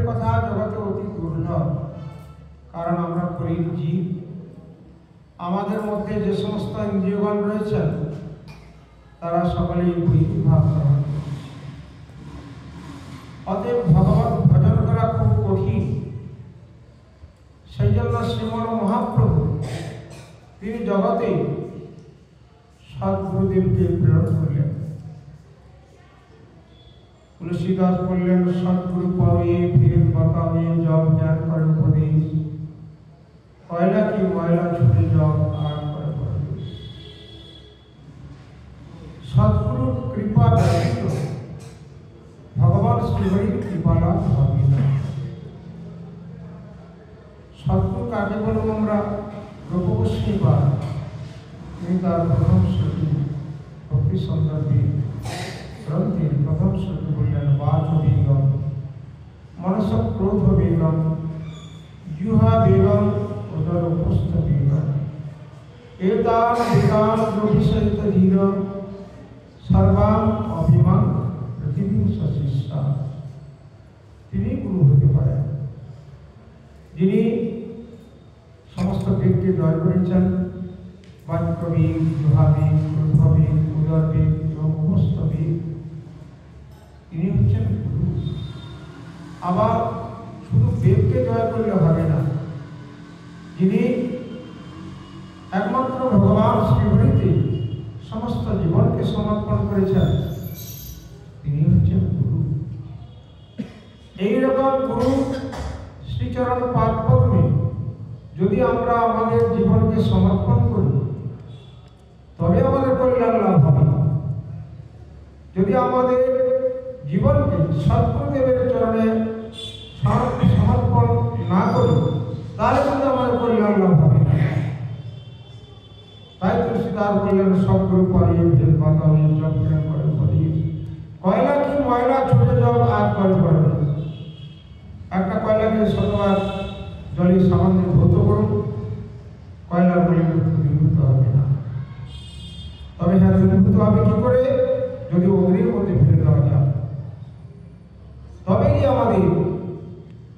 কথা জগতে অতি দুর্লভ, কারণ আমরা কলির জীব। আমাদের মধ্যে যে সমস্ত ইন্দ্রিয়গণ রয়েছেন তারা সকলেই বৈভাব গ্রহণ করছে। অতএব ভগবান ভজন করা খুব কঠিন। সেই জন্য শ্রীমন মহাপ্রভু তিনি জগতে সদ্গুরুদেবকে প্রেরণ করলেন। তুলসীদাস বললেন, সদ্গুরু পাওয়ে ফির বাতাবে জব জ্ঞান করে উপদেশ, কয়লা কি ময়লা ছুটে জব আর করে প্রবেশ। সদ্গুরুর কৃপা ব্যতীত ভগবান শ্রীহরির কৃপা লাভ হবে না। সদ্গুরু কাকে বলব আমরা? রূপগোস্বামী বা তিনি তার প্রথম শ্রুতি ভক্তি সন্দর্ভে গ্রন্থের প্রথম শ্রুতি বললেন, বাচ বেগম মনস ক্রোধ বেগম জুহা বেগম উদর উপস্থ বেগম এতান বেগান রবিসহিত ধীর সর্বাম অভিমান পৃথিবী সশিষ্টা। তিনি গুরু হতে পারেন যিনি সমস্ত বেগকে জয় করেছেন। বাক্যবেগ, জুহাবেগ, ক্রোধবেগ, উদরবেগ এবং উপস্থ বেগ, তিনি হচ্ছেন গুরু। আবার শুধু বেগকে জয় করলে হবে না, যিনি একমাত্র ভগবান শ্রীহরিতে সমস্ত জীবনকে সমর্পণ করেছেন, তিনি হচ্ছেন গুরু। এইরকম গুরু শ্রীচরণ পাদপদ্মে যদি আমরা আমাদের জীবনকে সমর্পণ করি তবে আমাদের কল্যাণ লাভ হবে। যদি আমাদের জীবনকে সদ্গুরুদেবের চরণে সমর্পণ না করি তাহলে কিন্তু আমাদের কল্যাণ লাভ হবে না। তাই তুলসীদাস বললেন, সদ্গুরু পাইয়ে ভেদ বাতাবে জব জ্ঞান করে উপদেশ, কয়লা কি ময়লা ছুটে জব আর করে প্রবেশ। একটা কয়লাকে শতবার জলে সামান্য ধৌত করুন, কয়লার মলিন দূরীভূত হবে না। তবে হ্যাঁ, দূরীভূত হবে কি করে? যদি অগ্নির মধ্যে ফেলে দেওয়া যায়, তবেই আমাদের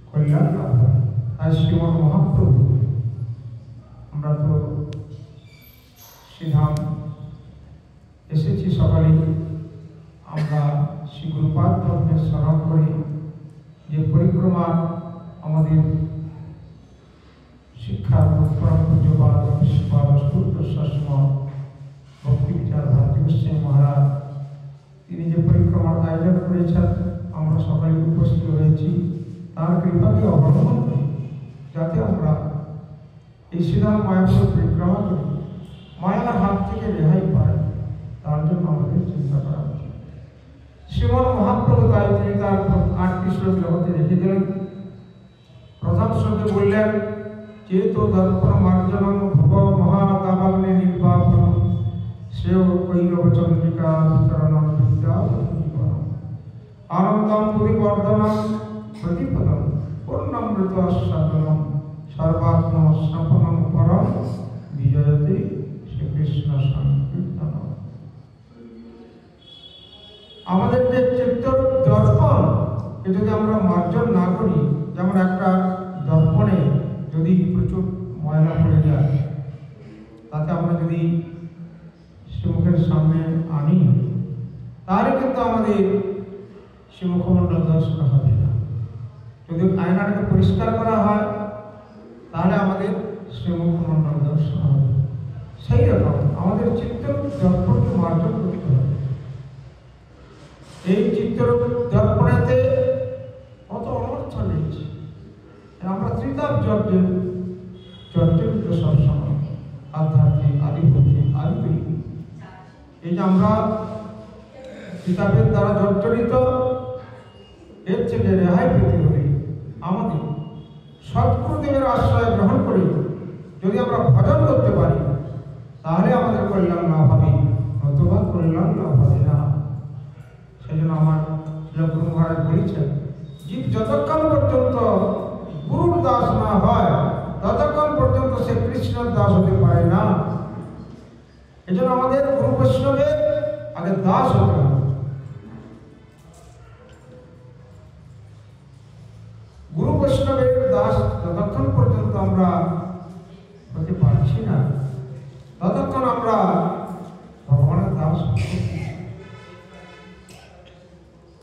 কল্যাণ লাভ হয়। তাই শ্রীমন মহাপ্রভু, আমরা তো শ্রীধাম এসেছি সকালে, আমরা শ্রী গুরুপাদ পদ্মের স্মরণ করি যে পরিক্রমা আমাদের শিক্ষার পরম পূজ্যপাদ ভক্তি বিচার ভারতী গোস্বামী মহারাজ তিনি যে পরিক্রমার আয়োজন করেছেন, আমরা সবাই উপস্থিত হয়েছি তার কৃপাকে অবলম্বন করি, যাতে আমরা এই শ্রীরাম মায়াপুর পরিক্রমা করি, মায়ার হাত থেকে রেহাই পাই, তার জন্য আমাদের চিন্তা করা উচিত। শ্রীমন মহাপ্রভু তাই তিনি তার 8টি শ্লোক জগতে রেখে দিলেন। প্রথম শ্লোকে বললেন, চেত দর্পণ মার্জনম ভব মহাদাবাগ্নে নির্বাপনম শ্রেয় কৈরব চন্দ্রিকা বিতরণম বিদ্যা জীবনম আনন্দম পরিবর্ধনম প্রতিপদম পূর্ণামৃত সাধনম সর্বাত্ম স্নপনম পরম বিজয়তে শ্রীকৃষ্ণ সংকীর্তনম। আমাদের যে চিত্তরূপ দর্পণ, যদি আমরা মার্জন না করি, যেমন একটা দর্পণে যদি প্রচুর ময়লা পড়ে যায়, তাতে আমরা যদি শ্রীমুখের সামনে আনি তাহলে কিন্তু আমাদের শ্রীমুখমণ্ডল দর্শন হবে না। যদি আয়নাটাকে পরিষ্কার করা হয় তাহলে আমাদের শ্রীমুখমণ্ডল দর্শন হবে। সেই রকম আমাদের চিত্তরূপ দর্পণকে মার্জন করতে হবে। এই চিত্তরূপ দর্পণেতে কত অনর্থ রয়েছে, আমরা ত্রিতাপ জর্জরিত সবসময় আধ্যাত্মিক আদিভূতি আদি। এই যে আমরা কিতাবের দ্বারা জর্জরিত, এর থেকে রেহাই পেতে হলে আমাদের সদ্গুরুদেবের আশ্রয় গ্রহণ করে যদি আমরা ভজন করতে পারি তাহলে আমাদের কল্যাণ লাভ হবে, নতুবা কল্যাণ লাভ হবে না। সেই জন্য আমার গুরু মহারাজ বলেছেন, জীব যতক্ষণ পর্যন্ত গুরুর দাস না হয় ততক্ষণ পর্যন্ত সে কৃষ্ণের দাস হতে পারে না। এই জন্য আমাদের গুরু বৈষ্ণবের আগে দাস হতে হবে। গুরু বৈষ্ণবের দাস যতক্ষণ পর্যন্ত আমরা হতে পারছি না, ততক্ষণ আমরা ভগবানের দাস।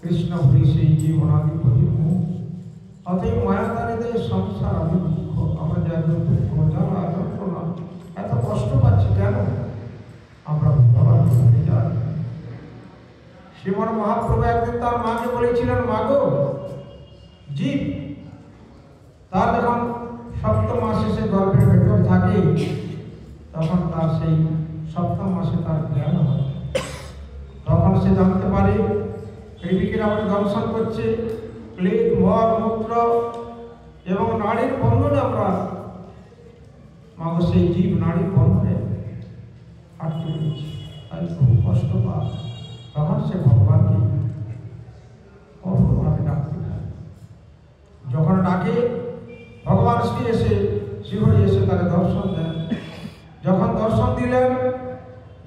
কৃষ্ণ হরি সেই জীবনাদি বহির্ম, অতএব মায়াদারিতে সংসার আদি দুঃখ। আমরা যা দুঃখ জ্বালা যন্ত্রণা এত কষ্ট পাচ্ছি কেন? আমরা ভগবান ভুলে যাই। শ্রীমন মহাপ্রভু একদিন তার মাকে বলেছিলেন, মাগো জীব তার যখন সপ্তম মাসে সে গর্ভের ভেতর থাকে, তখন তার সেই সপ্তম মাসে তার জ্ঞান হয়। তখন সে জানতে পারে কৃমিকের আমাদের দংশন করছে, ক্লেদ মল মূত্র এবং নারীর বন্ধনে আমরা মাগো সেই জীব নারীর বন্ধনে আটকে রয়েছে, তাই খুব কষ্ট পায়। তখন সে ভগবানকে কঠোরভাবে ডাকতে পারে। যখন ডাকে ভগবান শ্রীহরি এসে তাকে দর্শন দেন। যখন দর্শন দিলেন,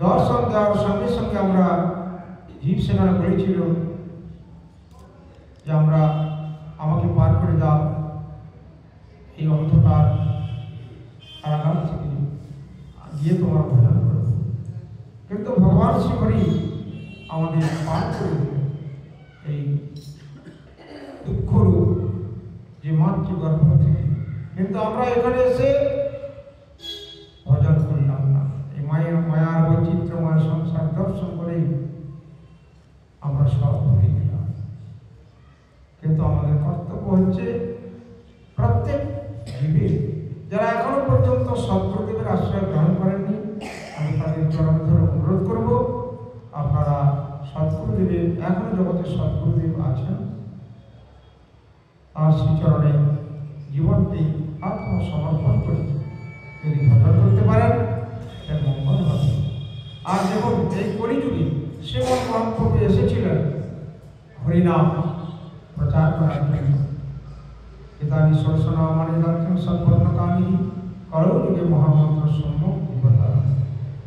দর্শন দেওয়ার সঙ্গে সঙ্গে আমরা জীব সেখানে বলেছিল যে আমাকে পার করে দাও এই অন্ধকার কারাগার থেকে, গিয়ে তোমার ভোজন করব। কিন্তু ভগবান শ্রীহরি আমাদের পার করে দিলেন এই দুঃখরূপ যে মাতৃগর্ভ থেকে। কিন্তু আমরা এখানে এসে ভজন করলাম না। এই মায়ার বৈচিত্র্যময় সংসার দর্শন করেই আমরা সব ভুলে গেলাম। কিন্তু আমাদের কর্তব্য হচ্ছে প্রত্যেক জীবের, যারা এখনো পর্যন্ত সদ্গুরুদেবের আশ্রয় গ্রহণ করেননি, আমি তাদের চরণ ধরে অনুরোধ করব, আপনারা সদ্গুরুদেবের, এখনো জগতে সদ্গুরুদেব আছেন, তার শ্রীচরণে জীবনটি আত্মসমর্পণ করে যদি ভজন করতে পারেন, এর মঙ্গল হবে। আর যেমন এই কলিযুগে শ্রীমন মহাপ্রভু এসেছিলেন হরিনাম প্রচার করার জন্য। ইদানি ষোড়শনামানি দর্শন সম্পন্নকামী কলযুগে মহামন্ত্র সম্যক জীবতার।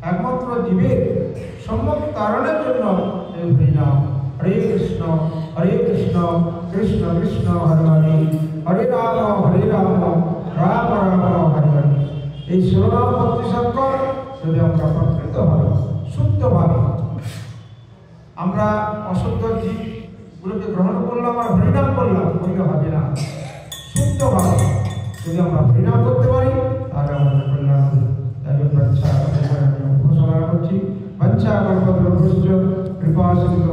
একমাত্র জীবের সম্যক তারণের জন্য এই হরিনাম। হরে কৃষ্ণ কৃষ্ণ কৃষ্ণ হরে হরে, হরে রাম রাম রাম হরে হরে। এই শিরোনাম ভক্তি সংকর যদি আমরা প্রকৃতভাবে শুদ্ধভাবে, আমরা অশুদ্ধ জীবগুলোকে গ্রহণ করলাম আর হরিনাম করলাম, বললে হবে না। শুদ্ধভাবে যদি আমরা হরিনাম করতে পারি, তাহলে আমাদের কল্যাণ হবে। তাই আমি ঘোষণা করছি, বাঞ্ছা কল্পতরুভ্যশ্চ কৃপা সিন্ধু